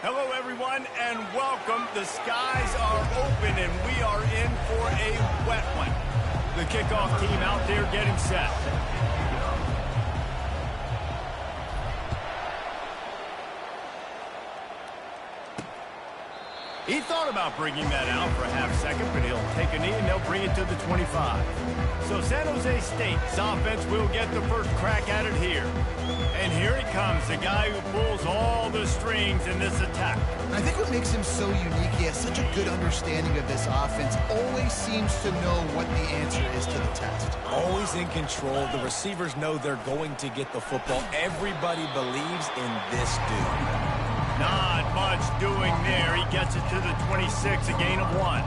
Hello, everyone, and welcome. The skies are open, and we are in for a wet one. The kickoff team out there getting set. He thought about bringing that out for a half second, but he'll take a knee and they'll bring it to the 25. So San Jose State's offense will get the first crack at it here. And here he comes, the guy who pulls all the strings in this attack. I think what makes him so unique, he has such a good understanding of this offense, always seems to know what the answer is to the test. Always in control. The receivers know they're going to get the football. Everybody believes in this dude. Not much doing there. He gets it to the 26, a gain of 1.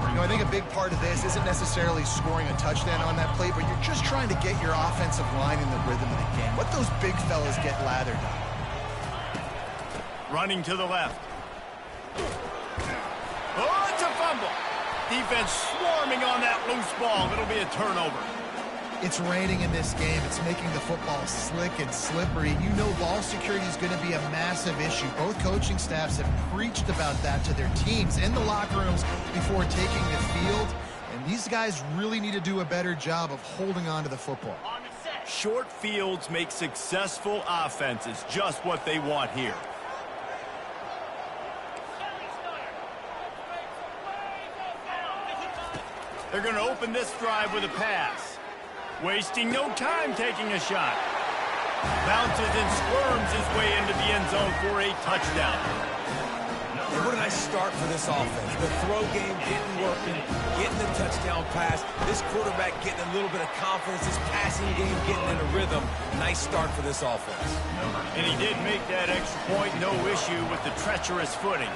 You know, I think a big part of this isn't necessarily scoring a touchdown on that play, but you're just trying to get your offensive line in the rhythm of the game. Let those big fellas get lathered up. Running to the left. Oh, it's a fumble. Defense swarming on that loose ball. It'll be a turnover. It's raining in this game. It's making the football slick and slippery. You know ball security is going to be a massive issue. Both coaching staffs have preached about that to their teams in the locker rooms before taking the field. And these guys really need to do a better job of holding on to the football. Short fields make successful offenses just what they want here. They're going to open this drive with a pass. Wasting no time taking a shot. Bounces and squirms his way into the end zone for a touchdown. And what a nice start for this offense. The throw game getting working, getting the touchdown pass. This quarterback getting a little bit of confidence. This passing game getting in a rhythm. Nice start for this offense. And he did make that extra point. No issue with the treacherous footing.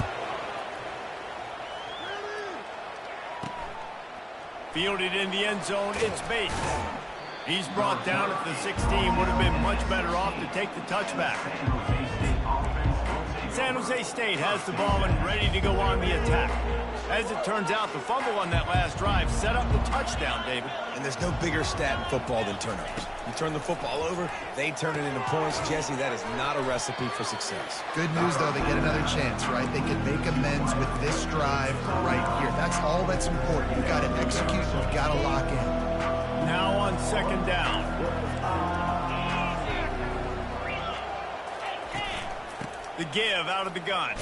Fielded in the end zone. It's Bates. He's brought down at the 16. Would have been much better off to take the touchback. San Jose State has the ball and ready to go on the attack. As it turns out, the fumble on that last drive set up the touchdown, David. And there's no bigger stat in football than turnovers. You turn the football over, they turn it into points. Jesse, that is not a recipe for success. Good news, though, they get another chance, right? They can make amends with this drive right here. That's all that's important. You've got to execute, you've got to lock in. Now on second down. The give out of the gun.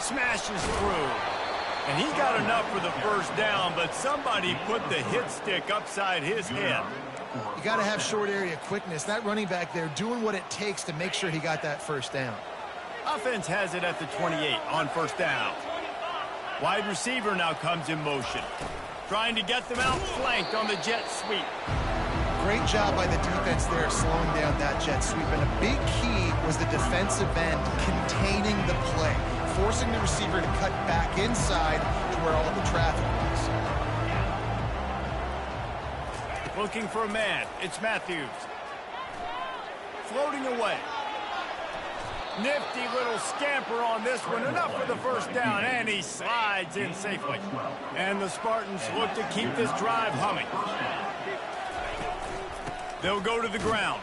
Smashes through. And he got enough for the first down, but somebody put the hit stick upside his head. You got to have short area quickness. That running back there doing what it takes to make sure he got that first down. Offense has it at the 28 on first down. Wide receiver now comes in motion. Trying to get them outflanked on the jet sweep. Great job by the defense there slowing down that jet sweep. And a big key was the defensive end containing the play, forcing the receiver to cut back inside to where all the traffic was. Looking for a man. It's Matthews. Floating away. Nifty little scamper on this one. Enough for the first down, and he slides in safely. And the Spartans look to keep this drive humming. They'll go to the ground.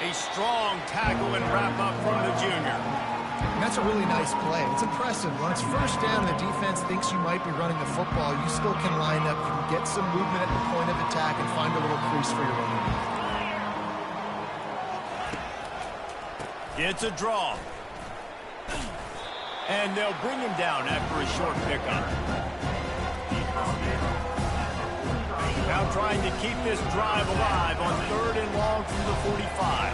A strong tackle and wrap-up from the junior. And that's a really nice play. It's impressive. When it's first down and the defense thinks you might be running the football, you still can line up, you can get some movement at the point of attack and find a little crease for your running back. It's a draw. And they'll bring him down after a short pickup. Now trying to keep this drive alive on third and long from the 45.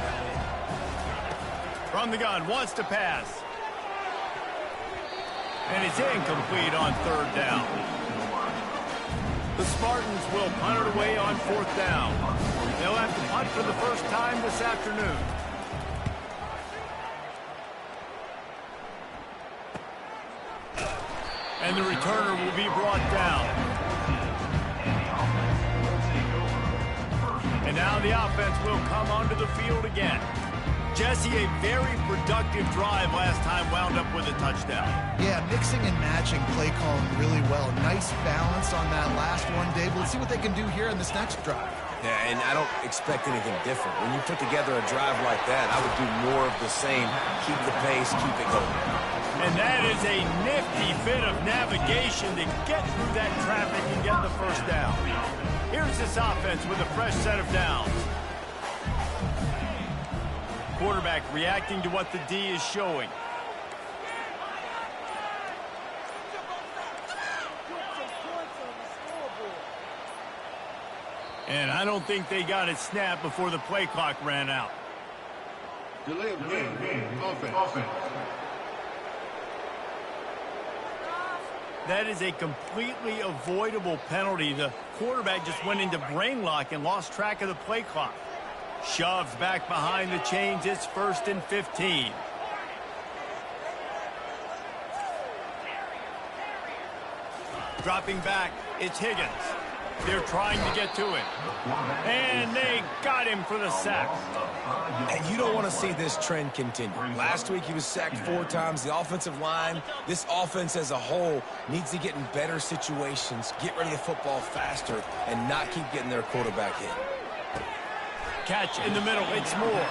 From the gun, wants to pass. And it's incomplete on third down. The Spartans will punt it away on fourth down. They'll have to punt for the first time this afternoon. And the returner will be brought down. And now the offense will come onto the field again. Jesse, a very productive drive last time wound up with a touchdown. Yeah, mixing and matching play calling really well. Nice balance on that last one, Dave. Let's see what they can do here in this next drive. Yeah, and I don't expect anything different. When you put together a drive like that, I would do more of the same. Keep the pace, keep it going. And that is a nifty bit of navigation to get through that traffic and get the first down. Here's this offense with a fresh set of downs. Quarterback reacting to what the D is showing. And I don't think they got it snapped before the play clock ran out. Delay of game. Offense. That is a completely avoidable penalty. The quarterback just went into brain lock and lost track of the play clock. Shoves back behind the chains. It's 1st and 15. Dropping back, it's Higgins. They're trying to get to him. And they got him for the sack. And you don't want to see this trend continue. Last week he was sacked 4 times. The offensive line, this offense as a whole, needs to get in better situations, get rid of the football faster, and not keep getting their quarterback hit. Catch in the middle, it's Moore.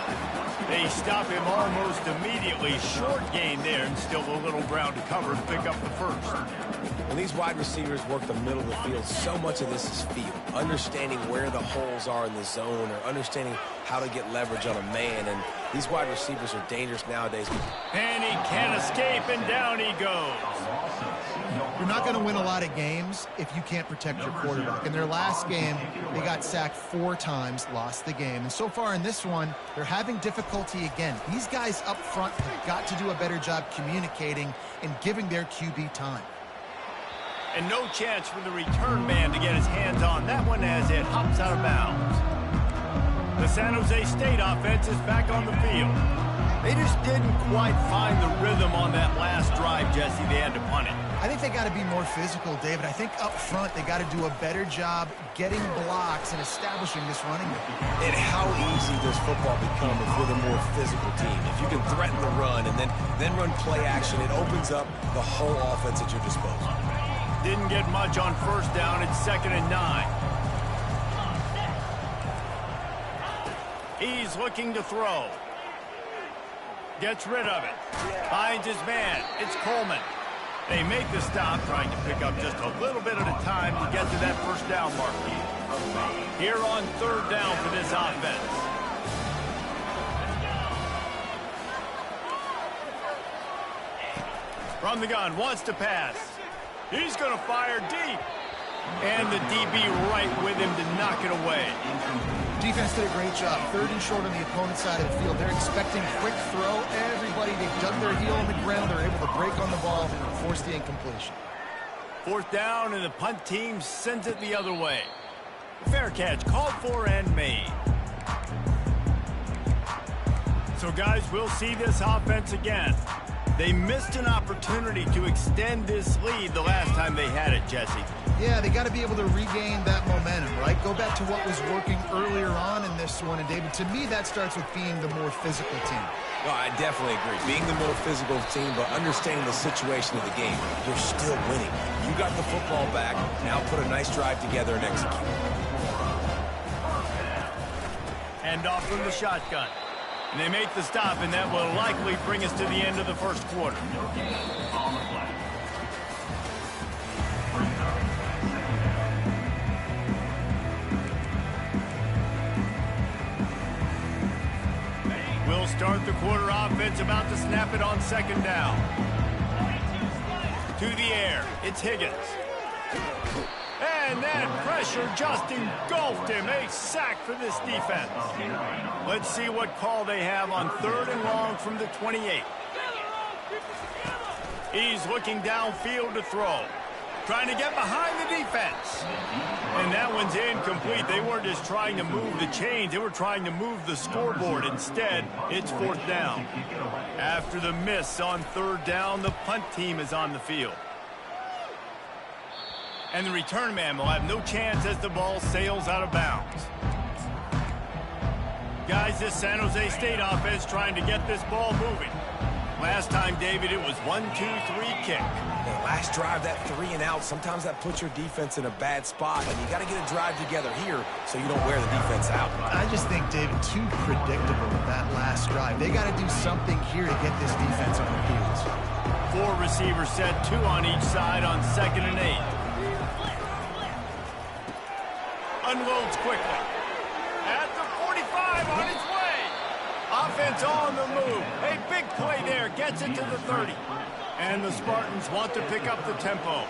They stop him almost immediately. Short gain there, and still a little ground to cover to pick up the first. When these wide receivers work the middle of the field, so much of this is feel. Understanding where the holes are in the zone, or understanding how to get leverage on a man. And these wide receivers are dangerous nowadays. And he can't escape, and down he goes. You're not going to win a lot of games if you can't protect your quarterback. In their last game, they got sacked 4 times, lost the game. And so far in this one, they're having difficulty again. These guys up front have got to do a better job communicating and giving their QB time. And no chance for the return man to get his hands on that one as it hops out of bounds. The San Jose State offense is back on the field. They just didn't quite find the rhythm on that last drive, Jesse. They had to punt it. I think they got to be more physical, David. I think up front they got to do a better job getting blocks and establishing this running game. And how easy does football become if you're the more physical team? If you can threaten the run and then run play action, it opens up the whole offense at your disposal. Didn't get much on first down. It's 2nd and 9. He's looking to throw. Gets rid of it. Finds his man. It's Coleman. They make the stop, trying to pick up just a little bit at a time to get to that first down mark. Here on 3rd down for this offense. From the gun, wants to pass. He's going to fire deep. And the DB right with him to knock it away. Defense did a great job. 3rd and short on the opponent's side of the field. They're expecting quick throw. Everybody, they dug their heel on the ground. They're able to break on the ball and force the incompletion. 4th down, and the punt team sends it the other way. Fair catch, called for and made. So, guys, we'll see this offense again. They missed an opportunity to extend this lead the last time they had it, Jesse. Yeah, they got to be able to regain that momentum, right? Go back to what was working earlier on in this one. And, David, to me, that starts with being the more physical team. No, I definitely agree. Being the more physical team, but understanding the situation of the game. You're still winning. You got the football back. Now put a nice drive together and execute. Hand off from the shotgun. And they make the stop, and that will likely bring us to the end of the first quarter. We'll start the quarter offense, about to snap it on 2nd down. To the air, it's Higgins. And that pressure just engulfed him. A sack for this defense. Let's see what call they have on 3rd and long from the 28. He's looking downfield to throw. Trying to get behind the defense. And that one's incomplete. They weren't just trying to move the chains. They were trying to move the scoreboard. Instead, it's 4th down. After the miss on 3rd down, the punt team is on the field. And the return man will have no chance as the ball sails out of bounds. Guys, this San Jose State offense trying to get this ball moving. Last time, David, it was 1-2-3 kick. Yeah, last drive, that 3 and out, sometimes that puts your defense in a bad spot, and you got to get a drive together here so you don't wear the defense out. I just think, David, too predictable with that last drive. They got to do something here to get this defense on their heels. 4 receivers set, 2 on each side on 2nd and 8. Unloads quickly. At the 45, on its way. Offense on the move. A big play there. Gets it to the 30. And the Spartans want to pick up the tempo.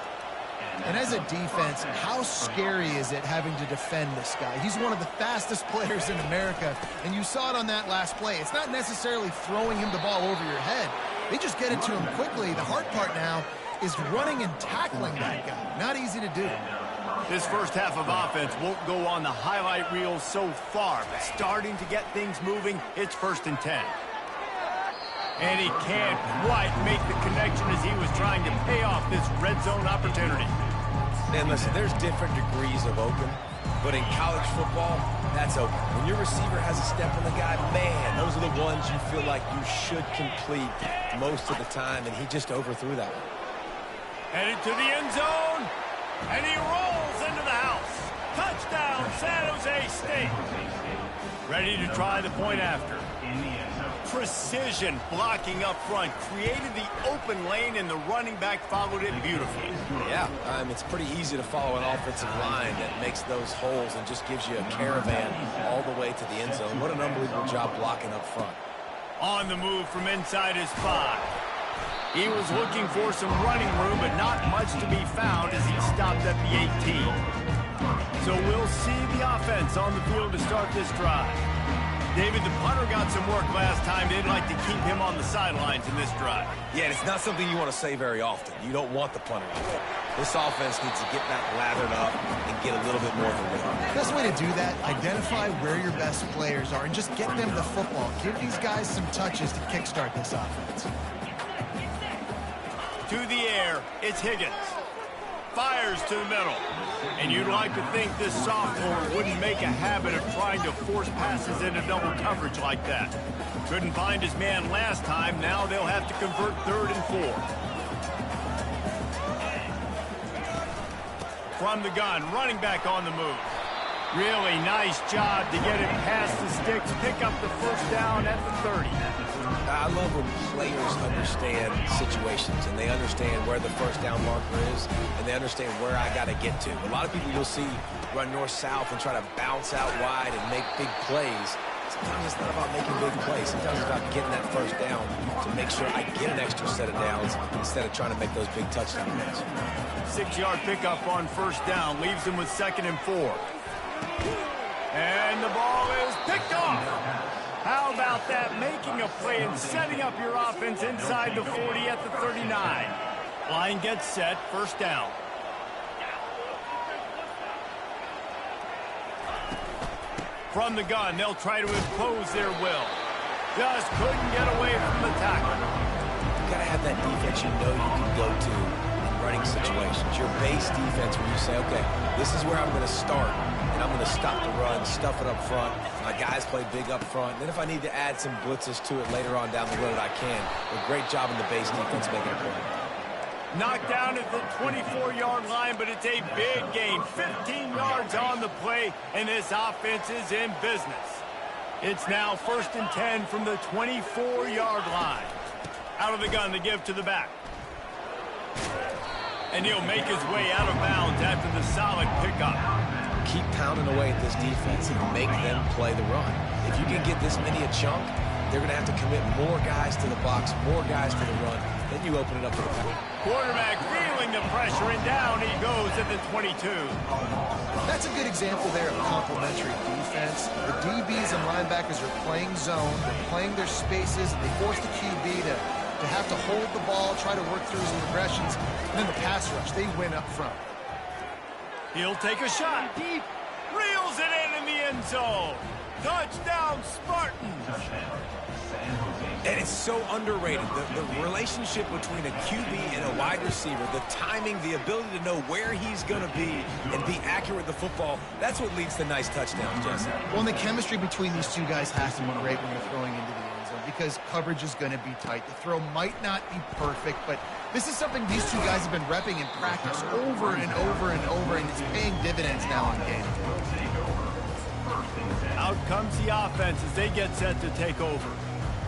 And as a defense, how scary is it having to defend this guy? He's one of the fastest players in America, and you saw it on that last play. It's not necessarily throwing him the ball over your head. They just get it to him quickly. The hard part now is running and tackling that guy. Not easy to do. This first half of offense won't go on the highlight reel so far, but starting to get things moving, it's 1st and 10. And he can't quite make the connection as he was trying to pay off this red zone opportunity. And listen, there's different degrees of open, but in college football, that's open. When your receiver has a step on the guy, man, those are the ones you feel like you should complete most of the time, and he just overthrew that one. Headed to the end zone, and he rolls into the house. Touchdown, San Jose State. Ready to try the point after. Precision blocking up front, created the open lane, and the running back followed it beautifully. Yeah, it's pretty easy to follow an offensive line that makes those holes and just gives you a caravan all the way to the end zone. What an unbelievable job blocking up front. On the move from inside his 5. He was looking for some running room, but not much to be found as he stopped at the 18. So we'll see the offense on the field to start this drive. David, the punter got some work last time. They'd like to keep him on the sidelines in this drive. Yeah, it's not something you want to say very often. You don't want the punter. This offense needs to get back lathered up and get a little bit more of a rhythm. Best way to do that, identify where your best players are and just get them the football. Give these guys some touches to kickstart this offense. To the air, it's Higgins. Fires to the middle. And you'd like to think this sophomore wouldn't make a habit of trying to force passes into double coverage like that. Couldn't find his man last time. Now they'll have to convert 3rd and 4. From the gun, running back on the move. Really nice job to get it past the sticks, pick up the first down at the 30. I love when players understand situations and they understand where the first down marker is and they understand where I got to get to. A lot of people you'll see run north-south and try to bounce out wide and make big plays. Sometimes it's not about making big plays. Sometimes it's about getting that first down to make sure I get an extra set of downs instead of trying to make those big touchdown runs. 6-yard pickup on first down leaves them with 2nd and 4. And the ball is picked off. How about that? Making a play and setting up your offense inside the 40 at the 39. Line gets set, first down. From the gun, they'll try to impose their will. Just couldn't get away from the tackle. You got to have that defense you know you can go to in running situations. Your base defense where you say, okay, this is where I'm going to start. And I'm going to stop the run, stuff it up front. My guys play big up front. Then if I need to add some blitzes to it later on down the road, I can. A great job in the base defense making a play. Knocked down at the 24-yard line, but it's a big gain. 15 yards on the play, and this offense is in business. It's now 1st and 10 from the 24-yard line. Out of the gun to give to the back. And he'll make his way out of bounds after the solid pickup. Keep pounding away at this defense and make them play the run. If you can get this many a chunk, they're going to have to commit more guys to the box, more guys to the run. Then you open it up for the pass. Quarterback feeling the pressure, and down he goes at the 22. That's a good example there of complementary defense. The DBs and linebackers are playing zone, they're playing their spaces, and they force the QB to have to hold the ball, try to work through some progressions, and then the pass rush, they win up front. He'll take a shot. Deep. Reels it in the end zone. Touchdown, Spartans. And it's so underrated. The relationship between a QB and a wide receiver, the timing, the ability to know where he's going to be and be accurate with the football, that's what leads to nice touchdowns, Jesse. Well, and the chemistry between these two guys has to be great when you're throwing into the end zone because coverage is going to be tight. The throw might not be perfect, but this is something these two guys have been repping in practice over and over and over, and it's paying dividends now in game. Out comes the offense as they get set to take over.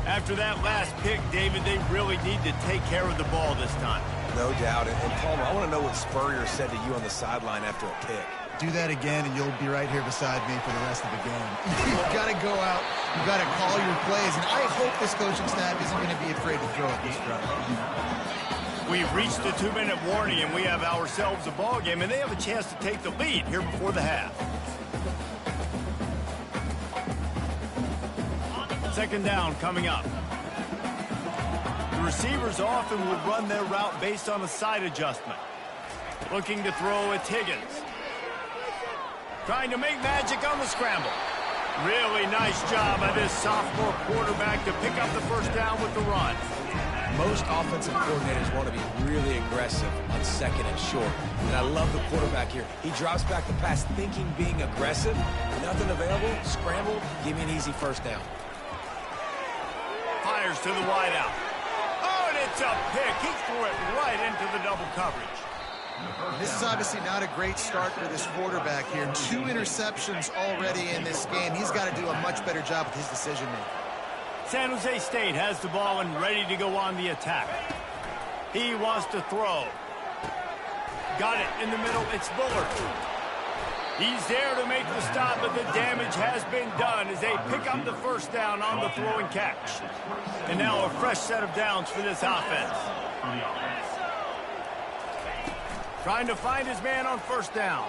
After that last pick, David, they really need to take care of the ball this time. No doubt. And Palmer, I want to know what Spurrier said to you on the sideline after a pick. Do that again, and you'll be right here beside me for the rest of the game. You've got to go out. You've got to call your plays, and I hope this coaching staff isn't going to be afraid to throw at this drive. We've reached the 2-minute warning, and we have ourselves a ball game, and they have a chance to take the lead here before the half. Second down coming up. The receivers often will run their route based on a side adjustment. Looking to throw at Higgins. Trying to make magic on the scramble. Really nice job by this sophomore quarterback to pick up the first down with the run. Most offensive coordinators want to be really aggressive on second and short. And I love the quarterback here. He drops back the pass thinking being aggressive. Nothing available. Scramble. Give me an easy first down. Fires to the wideout. Oh, and it's a pick. He threw it right into the double coverage. This is obviously not a great start for this quarterback here. 2 interceptions already in this game. He's got to do a much better job with his decision-making. San Jose State has the ball and ready to go on the attack. He wants to throw. Got it in the middle. It's Bullard. He's there to make the stop, but the damage has been done as they pick up the first down on the throw and catch. And now a fresh set of downs for this offense. Trying to find his man on first down.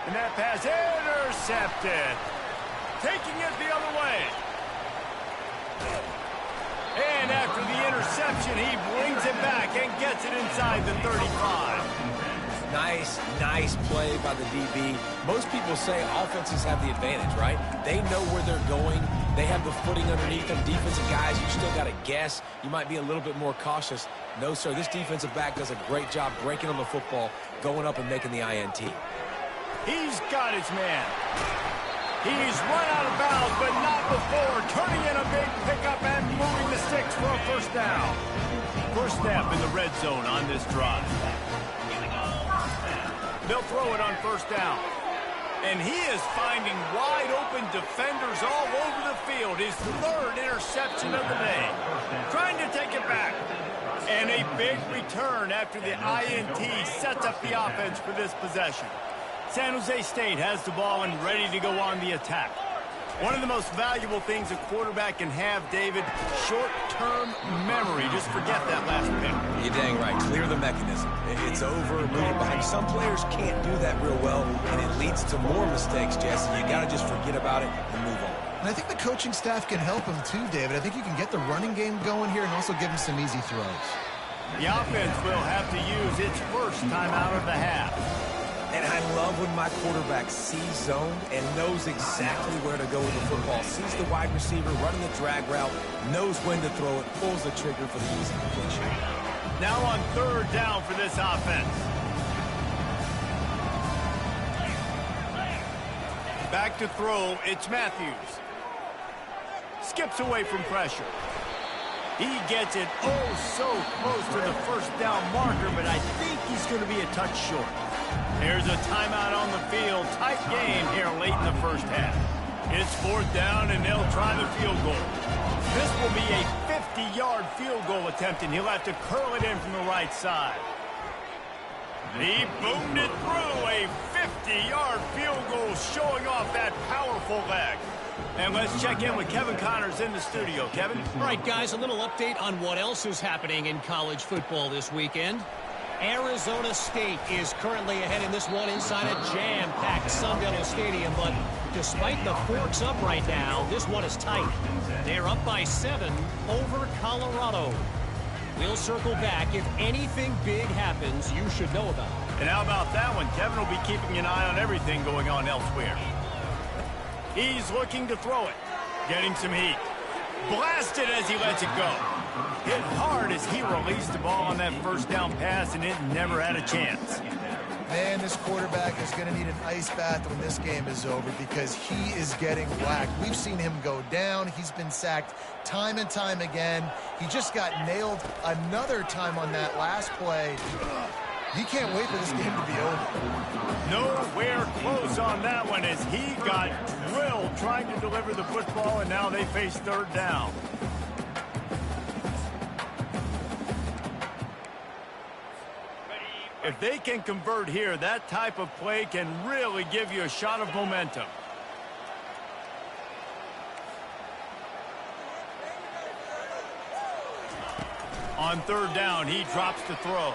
And that pass intercepted. Taking it the other way. And after the interception, he brings it back and gets it inside the 35. Nice play by the DB. Most people say offenses have the advantage, right? They know where they're going. They have the footing underneath them. Defensive guys, you still got to guess. You might be a little bit more cautious. No, sir, this defensive back does a great job breaking on the football, going up and making the INT. He's got his man. He's run out of bounds, but not before. Turning in a big pickup and moving the sticks for a first down. First snap in the red zone on this drive. They'll throw it on first down. And he is finding wide open defenders all over the field. His third interception of the day. Trying to take it back. And a big return after the INT sets up the offense for this possession. San Jose State has the ball and ready to go on the attack. One of the most valuable things a quarterback can have, David, short-term memory. Just forget that last pick. You're dang right. Clear the mechanism. It's over, moving behind. Some players can't do that real well, and it leads to more mistakes, Jesse. You got to just forget about it and move on. And I think the coaching staff can help him too, David. I think you can get the running game going here and also give him some easy throws. The offense will have to use its first time out of the half. And I love when my quarterback sees zone and knows exactly where to go with the football. Sees the wide receiver running the drag route, knows when to throw it, pulls the trigger for the easy completion. Now on third down for this offense. Back to throw, it's Matthews. Skips away from pressure. He gets it oh so close to the first down marker, but I think he's going to be a touch short. There's a timeout on the field. Tight game here late in the first half. It's fourth down, and they'll try the field goal. This will be a 50-yard field goal attempt, and he'll have to curl it in from the right side. He boomed it through. A 50-yard field goal showing off that powerful leg. And let's check in with Kevin Connors in the studio. Kevin? All right, guys, a little update on what else is happening in college football this weekend. Arizona State is currently ahead in this one inside a jam-packed Sun Devil Stadium, but despite the forks up right now, this one is tight. They're up by 7 over Colorado. We'll circle back. If anything big happens, you should know about it. And how about that one? Kevin will be keeping an eye on everything going on elsewhere. He's looking to throw it. Getting some heat. Blasted as he lets it go. Hit hard as he released the ball on that first down pass, and it never had a chance. Man, this quarterback is going to need an ice bath when this game is over because he is getting whacked. We've seen him go down. He's been sacked time and time again. He just got nailed another time on that last play. He can't wait for this game to be over. Nowhere close on that one as he got drilled trying to deliver the football, and now they face third down. If they can convert here, that type of play can really give you a shot of momentum. On third down, he drops the throw.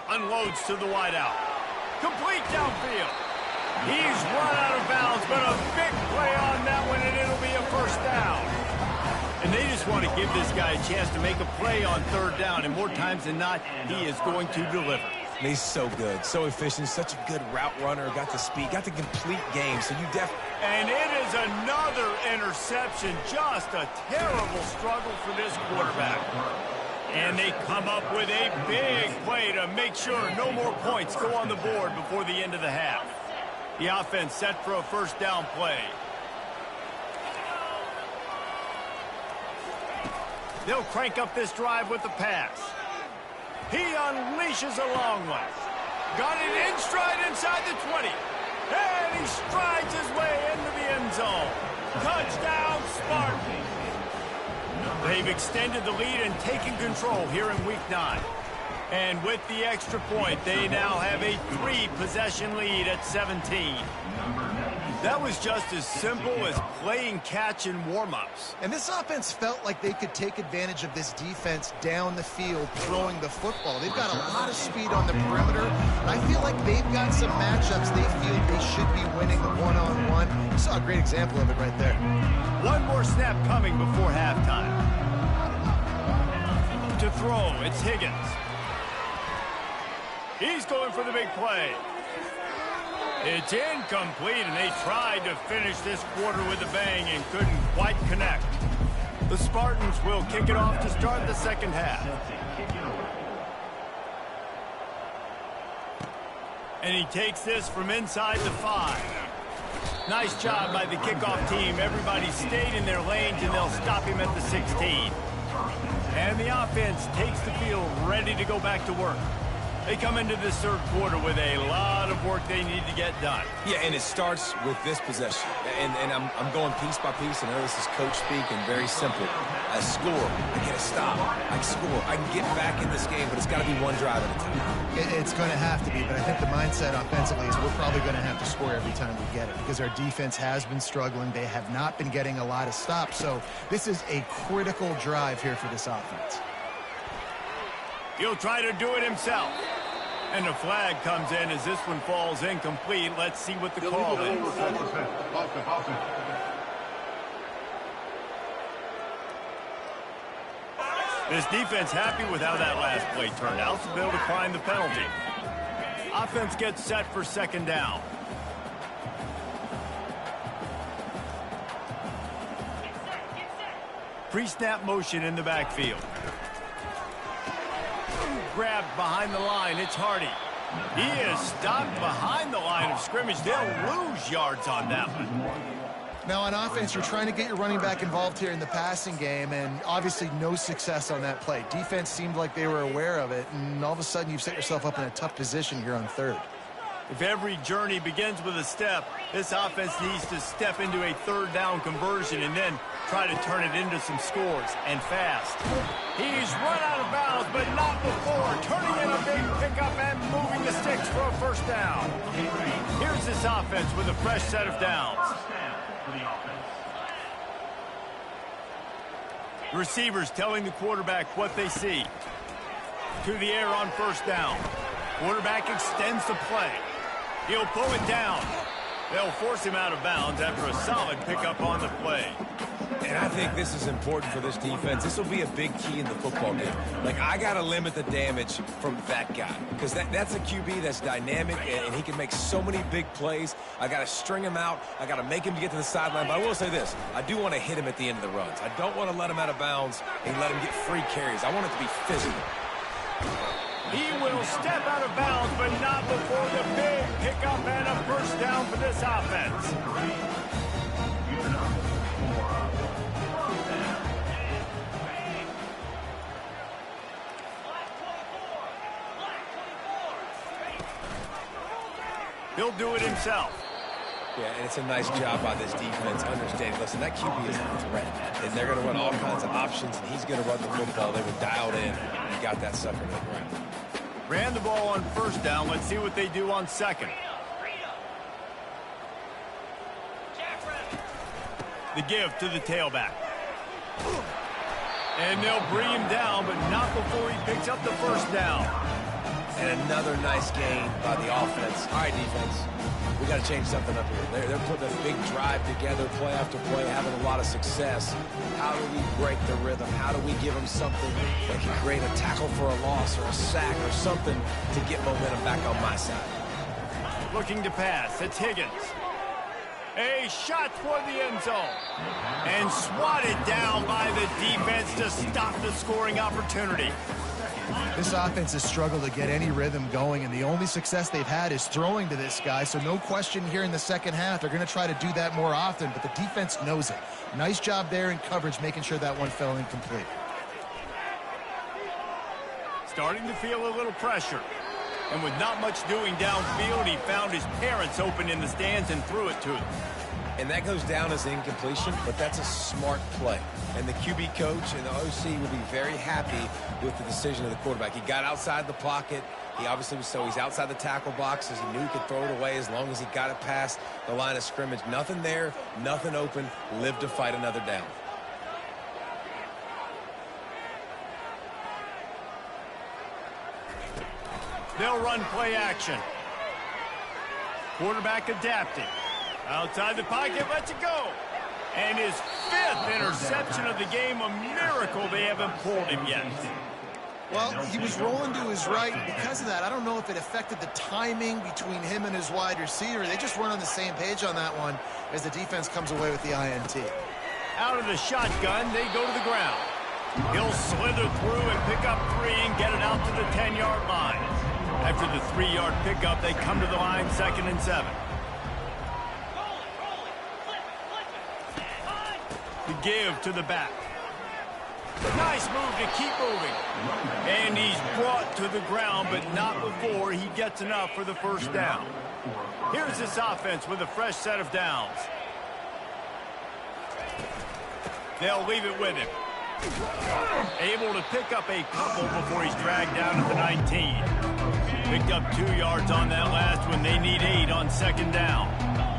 Unloads to the wideout. Complete downfield. He's run out of bounds, but a big play on that one, and it'll be a first down. And they just want to give this guy a chance to make a play on third down, and more times than not, he is going to deliver. He's so good, so efficient, such a good route runner, got the speed, got the complete game, so you definitely... And it is another interception, just a terrible struggle for this quarterback. And they come up with a big play to make sure no more points go on the board before the end of the half. The offense set for a first down play. They'll crank up this drive with the pass. He unleashes a long one. Got it in stride inside the 20. And he strides his way into the end zone. Touchdown, Spartans. They've extended the lead and taken control here in Week 9. And with the extra point, they now have a 3-possession lead at 17. That was just as simple as playing catch in warm-ups. And this offense felt like they could take advantage of this defense down the field throwing the football. They've got a lot of speed on the perimeter. I feel like they've got some matchups they feel they should be winning one-on-one. You saw a great example of it right there. One more snap coming before halftime. To throw, it's Higgins. He's going for the big play. It's incomplete, and they tried to finish this quarter with a bang and couldn't quite connect. The Spartans will kick it off to start the second half. And he takes this from inside the 5. Nice job by the kickoff team. Everybody stayed in their lanes, and they'll stop him at the 16. And the offense takes the field ready to go back to work. They come into this third quarter with a lot of work they need to get done. Yeah, and it starts with this possession. And I'm going piece by piece. I know this is coach speak and very simple. I score. I get a stop. I score. I can get back in this game, but it's got to be one drive at a time. It's going to have to be, but I think the mindset offensively is we're probably going to have to score every time we get it because our defense has been struggling. They have not been getting a lot of stops. So this is a critical drive here for this offense. He'll try to do it himself. And the flag comes in as this one falls incomplete. Let's see what the call is. This defense happy with how that last play turned out, so they'll decline the penalty. Offense gets set for second down. Pre-snap motion in the backfield. Grabbed behind the line. It's Hardy. He is stopped behind the line of scrimmage. They'll lose yards on that one. Now on offense, you're trying to get your running back involved here in the passing game, and obviously no success on that play. Defense seemed like they were aware of it, and all of a sudden you've set yourself up in a tough position here on third. If every journey begins with a step, this offense needs to step into a third down conversion and then try to turn it into some scores, and fast. He's run out of bounds, but not before. Turning in a big pickup and moving the sticks for a first down. Here's this offense with a fresh set of downs. The receivers telling the quarterback what they see. To the air on first down. Quarterback extends the play. He'll pull it down. They'll force him out of bounds after a solid pickup on the play. And I think this is important for this defense. This will be a big key in the football game. Like, I got to limit the damage from that guy because that's a QB that's dynamic, and he can make so many big plays. I got to string him out. I got to make him get to the sideline. But I will say this. I do want to hit him at the end of the runs. I don't want to let him out of bounds and let him get free carries. I want it to be physical. He will step out of bounds, but not before the big pickup and a first down for this offense. He'll do it himself. Yeah, and it's a nice job by this defense understanding. Listen, that QB is a threat, and they're going to run all kinds of options, and he's going to run the football. They were dialed in and got that sucker to the ground. Ran the ball on first down. Let's see what they do on second. The give to the tailback. And they'll bring him down, but not before he picks up the first down. And another nice gain by the offense. All right, defense, we got to change something up here. They're putting a big drive together, play after play, having a lot of success. How do we break the rhythm? How do we give them something that can create a tackle for a loss or a sack or something to get momentum back on my side? Looking to pass. It's Higgins. A shot toward the end zone. And swatted down by the defense to stop the scoring opportunity. This offense has struggled to get any rhythm going, and the only success they've had is throwing to this guy, so no question here in the second half. They're going to try to do that more often, but the defense knows it. Nice job there in coverage, making sure that one fell incomplete. Starting to feel a little pressure. And with not much doing downfield, he found his parents open in the stands and threw it to them. And that goes down as incompletion, but that's a smart play. And the QB coach and the OC will be very happy with the decision of the quarterback. He got outside the pocket. He obviously was he's outside the tackle boxes. He knew he could throw it away as long as he got it past the line of scrimmage. Nothing there, nothing open. Live to fight another down. They'll run play action. Quarterback adapting. Outside the pocket, lets it go. And his 5th interception of the game, a miracle they haven't pulled him yet. Well, he was rolling to his right. Because of that, I don't know if it affected the timing between him and his wide receiver. They just weren't on the same page on that one as the defense comes away with the INT. Out of the shotgun, they go to the ground. He'll slither through and pick up 3 and get it out to the 10-yard line. After the 3-yard pickup, they come to the line 2nd and 7. The give to the back. Nice move to keep moving. And he's brought to the ground, but not before he gets enough for the first down. Here's this offense with a fresh set of downs. They'll leave it with him. Able to pick up a couple before he's dragged down at the 19. Picked up 2 yards on that last one. They need 8 on 2nd down.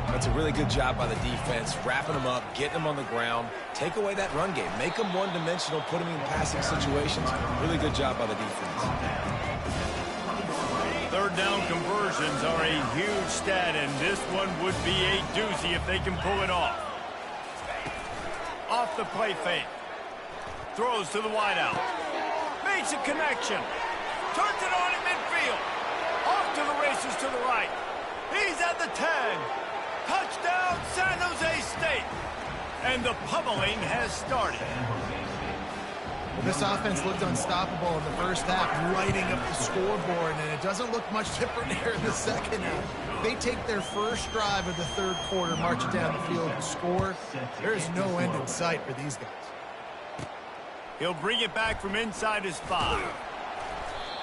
That's a really good job by the defense, wrapping them up, getting them on the ground. Take away that run game. Make them one-dimensional, put them in passing situations. Really good job by the defense. 3rd down conversions are a huge stat, and this one would be a doozy if they can pull it off. Off the play fake. Throws to the wideout. Makes a connection. Turns it on in midfield. Off to the races to the right. He's at the 10. Touchdown, San Jose State. And the pummeling has started. Well, this offense looked unstoppable in the first half, lighting up the scoreboard, and it doesn't look much different here in the second half. They take their first drive of the 3rd quarter, march it down the field and score. There's no end in sight for these guys. He'll bring it back from inside his 5.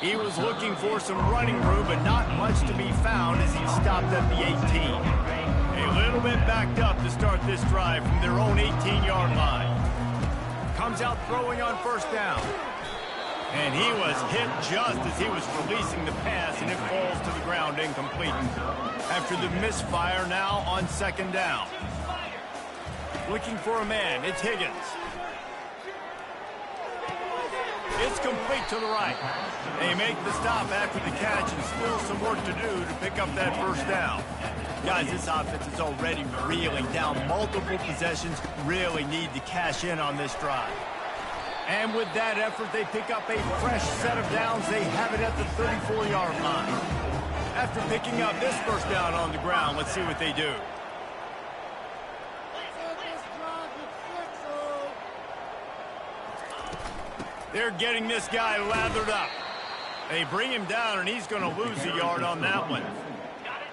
He was looking for some running room, but not much to be found as he stopped at the 18. A little bit backed up to start this drive from their own 18-yard line. Comes out throwing on first down. And he was hit just as he was releasing the pass, and it falls to the ground incomplete. After the misfire now on 2nd down. Looking for a man, it's Higgins. It's complete to the right. They make the stop after the catch and still some work to do to pick up that first down. Guys, this offense is already reeling down multiple possessions. Really need to cash in on this drive. And with that effort, they pick up a fresh set of downs. They have it at the 34-yard line. After picking up this first down on the ground, let's see what they do. They're getting this guy lathered up. They bring him down, and he's going to lose a yard on that one.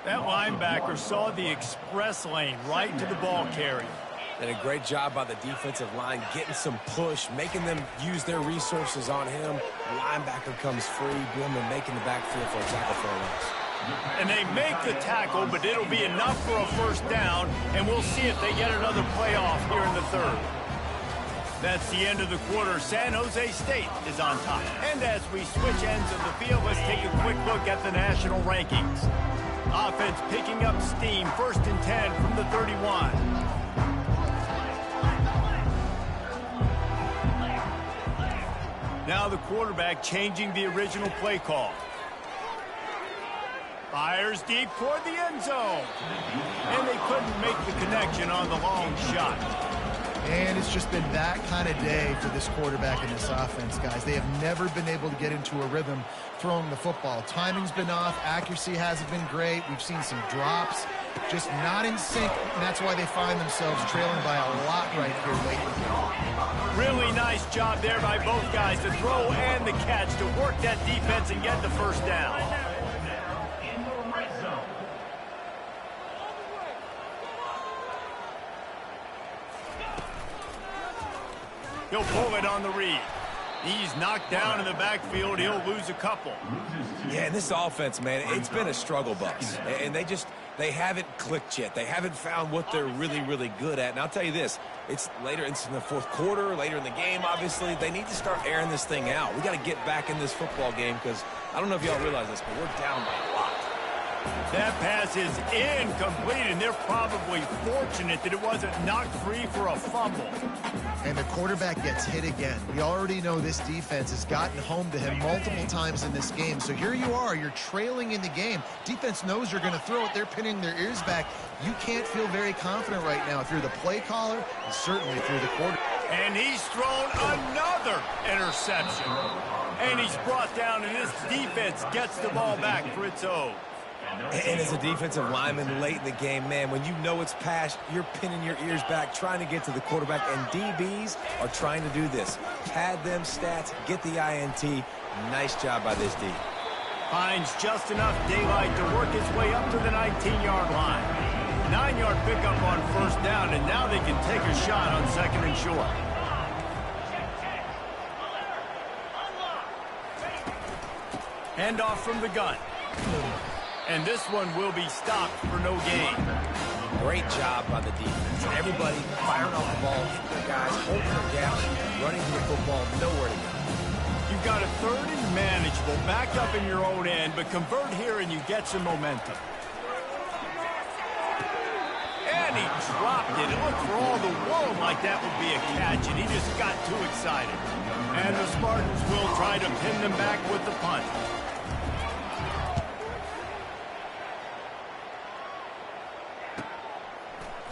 That linebacker saw the express lane right to the ball carrier. Did a great job by the defensive line, getting some push, making them use their resources on him. The linebacker comes free, boom, and making the backfield for a tackle for a loss. And they make the tackle, but it'll be enough for a first down, and we'll see if they get another playoff here in the third. That's the end of the quarter. San Jose State is on top. And as we switch ends of the field, let's take a quick look at the national rankings. Offense picking up steam, 1st and 10 from the 31. Now the quarterback changing the original play call. Fires deep toward the end zone. And they couldn't make the connection on the long shot. And it's just been that kind of day for this quarterback and this offense, guys. They have never been able to get into a rhythm throwing the football. Timing's been off. Accuracy hasn't been great. We've seen some drops. Just not in sync, and that's why they find themselves trailing by a lot right here late in the game. Really nice job there by both guys to throw and the catch to work that defense and get the first down. He'll pull it on the read. He's knocked down in the backfield. He'll lose a couple. Yeah, and this offense, man, it's been a struggle bus. And they haven't clicked yet. They haven't found what they're really, really good at. And I'll tell you this, it's later into the fourth quarter, later in the game, obviously. They need to start airing this thing out. We got to get back in this football game because I don't know if y'all realize this, but we're down by a lot. That pass is incomplete, and they're probably fortunate that it wasn't knocked free for a fumble. And the quarterback gets hit again. We already know this defense has gotten home to him multiple times in this game. So here you are, you're trailing in the game. Defense knows you're going to throw it. They're pinning their ears back. You can't feel very confident right now if you're the play caller, and certainly if you're the quarterback. And he's thrown another interception. And he's brought down, and this defense gets the ball back for its own. And as a defensive lineman late in the game, man, when you know it's past, you're pinning your ears back, trying to get to the quarterback, and DBs are trying to do this. Pad them stats, get the INT. Nice job by this D. Finds just enough daylight to work his way up to the 19-yard line. 9-yard pickup on first down, and now they can take a shot on 2nd and short. Handoff from the gun. And this one will be stopped for no gain. Great job by the defense. Everybody firing off the ball, their guys holding their gaps, running to the football, nowhere to go. You've got a 3rd and manageable, back up in your own end, but convert here and you get some momentum. And he dropped it. It looked for all the world like that would be a catch, and he just got too excited. And the Spartans will try to pin them back with the punt.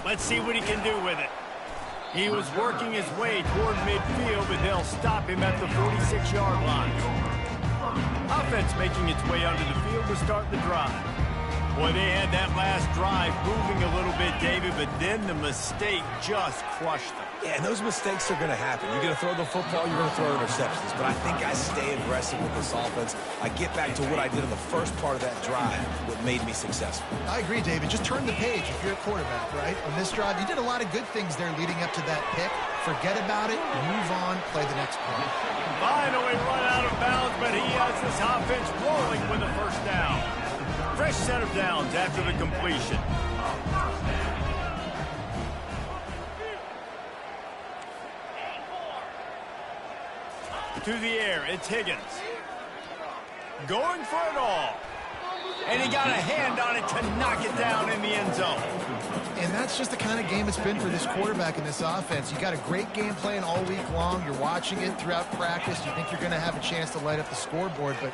Let's see what he can do with it. He was working his way toward midfield, but they'll stop him at the 46-yard line. Offense making its way onto the field to start the drive. Boy, they had that last drive moving a little bit, David, but then the mistake just crushed them. Yeah, and those mistakes are going to happen. You're going to throw the football, you're going to throw interceptions. But I think I stay aggressive with this offense. I get back to what I did in the first part of that drive, what made me successful. I agree, David. Just turn the page if you're a quarterback, right? On this drive, you did a lot of good things there leading up to that pick. Forget about it, move on, play the next play. Finally run out of bounds, but he has this offense rolling with a first down. Fresh set of downs after the completion. To the air, it's Higgins. Going for it all. And he got a hand on it to knock it down in the end zone. And that's just the kind of game it's been for this quarterback in this offense. You got a great game plan all week long. You're watching it throughout practice. You think you're going to have a chance to light up the scoreboard, but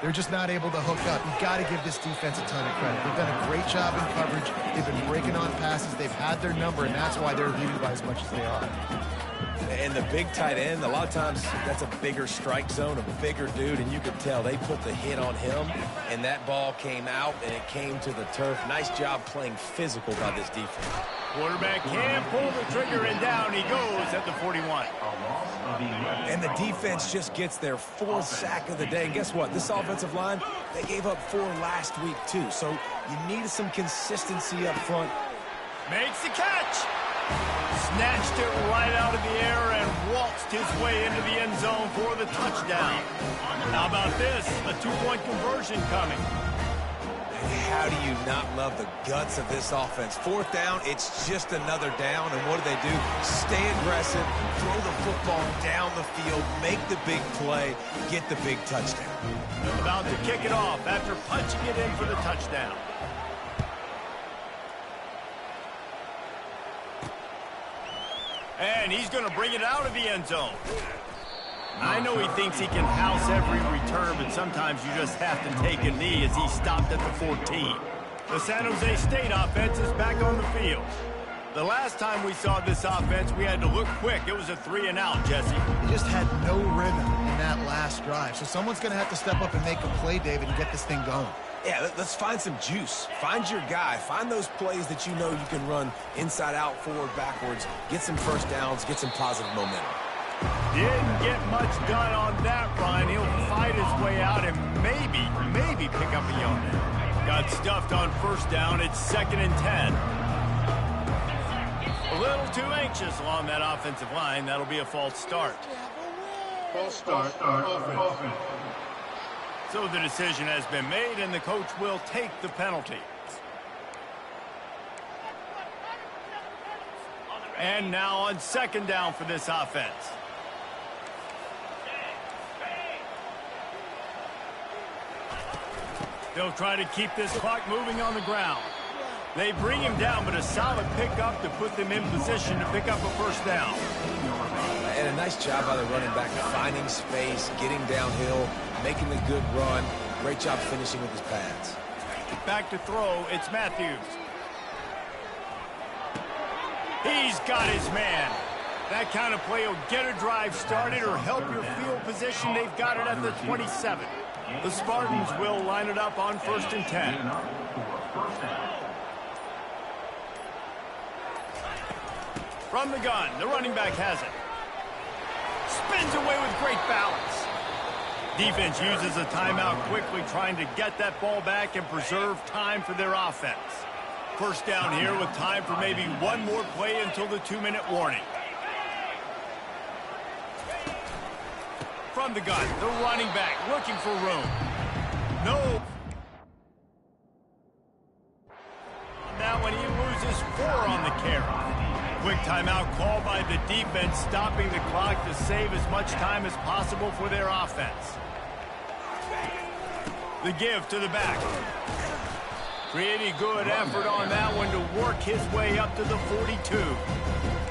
they're just not able to hook up. You've got to give this defense a ton of credit. They've done a great job in coverage. They've been breaking on passes. They've had their number, and that's why they're leading by as much as they are. And the big tight end, a lot of times that's a bigger strike zone, a bigger dude, and you could tell they put the hit on him, and that ball came out, and it came to the turf. Nice job playing physical by this defense. Quarterback can pull the trigger, and down he goes at the 41. And the defense just gets their fourth sack of the day. And guess what? This offensive line, they gave up 4 last week, too. So you need some consistency up front. Makes the catch. Snatched it right out of the air and waltzed his way into the end zone for the touchdown. How about this? A 2-point conversion coming. How do you not love the guts of this offense? 4th down, it's just another down, and what do? Stay aggressive, throw the football down the field, make the big play, get the big touchdown. About to kick it off after punching it in for the touchdown. And he's going to bring it out of the end zone. I know he thinks he can house every return, but sometimes you just have to take a knee as he stopped at the 14. The San Jose State offense is back on the field. The last time we saw this offense, we had to look quick. It was a 3-and-out, Jesse. They just had no rhythm in that last drive. So someone's going to have to step up and make a play, David, and get this thing going. Yeah, let's find some juice. Find your guy. Find those plays that you know you can run inside out, forward, backwards. Get some first downs. Get some positive momentum. Didn't get much done on that run. He'll fight his way out and maybe pick up a yard. Got stuffed on first down. It's 2nd and 10. A little too anxious along that offensive line. That'll be a false start. False start. Offense. So the decision has been made, and the coach will take the penalty. And now on 2nd down for this offense. They'll try to keep this clock moving on the ground. They bring him down, but a solid pickup to put them in position to pick up a first down. And a nice job by the running back, finding space, getting downhill, making a good run. Great job finishing with his pads. Back to throw, it's Matthews. He's got his man. That kind of play will get a drive started or help your field position. They've got it at the 27. The Spartans will line it up on 1st and 10. From the gun, the running back has it. Spins away with great balance. Defense uses a timeout quickly, trying to get that ball back and preserve time for their offense. First down here with time for maybe one more play until the 2-minute warning. From the gun, the running back looking for room. No. Now when he loses 4 on the carry. Quick timeout called by the defense, stopping the clock to save as much time as possible for their offense. The give to the back. Pretty good effort on that one to work his way up to the 42.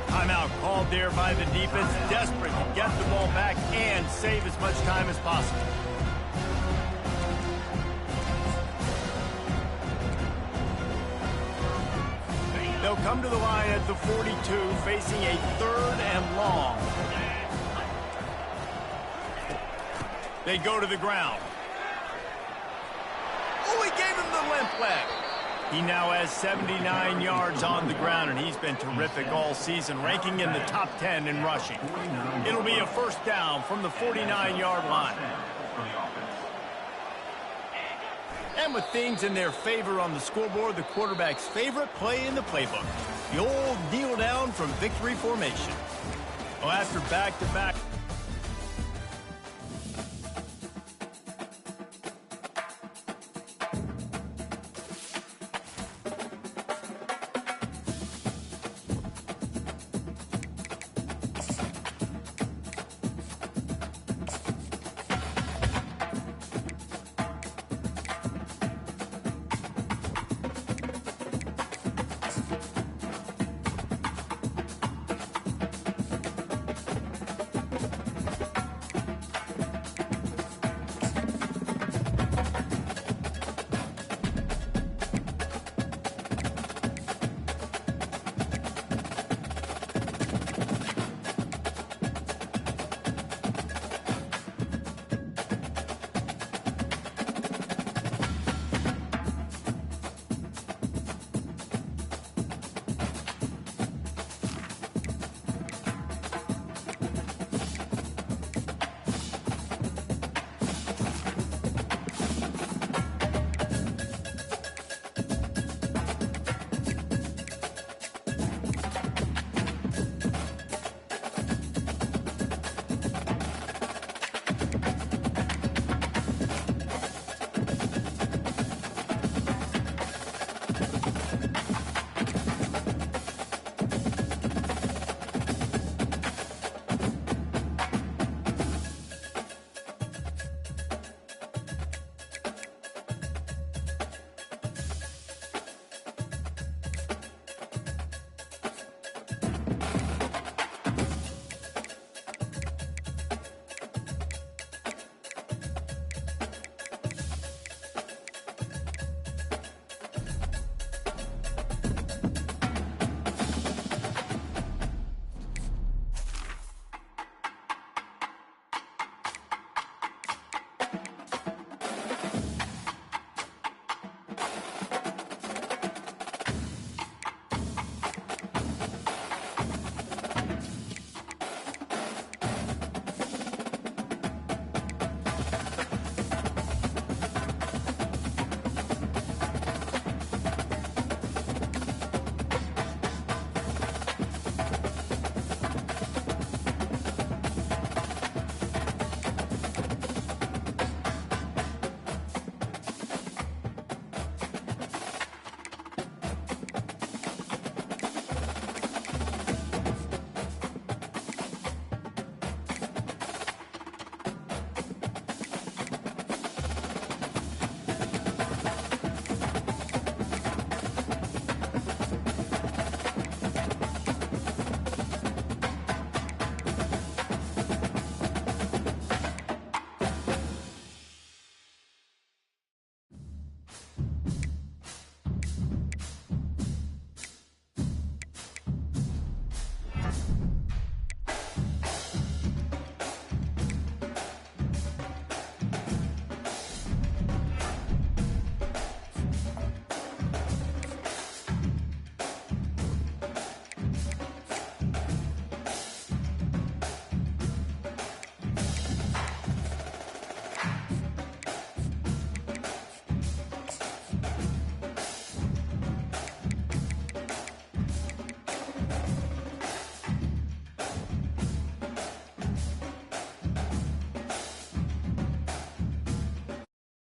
Timeout called there by the defense, desperate to get the ball back and save as much time as possible. They'll come to the line at the 42, facing a 3rd and long. They go to the ground. Oh, he gave him the limp leg. He now has 79 yards on the ground, and he's been terrific all season, ranking in the top 10 in rushing. It'll be a first down from the 49-yard line. And with things in their favor on the scoreboard, the quarterback's favorite play in the playbook, the old kneel down from victory formation. Well, after back-to-back...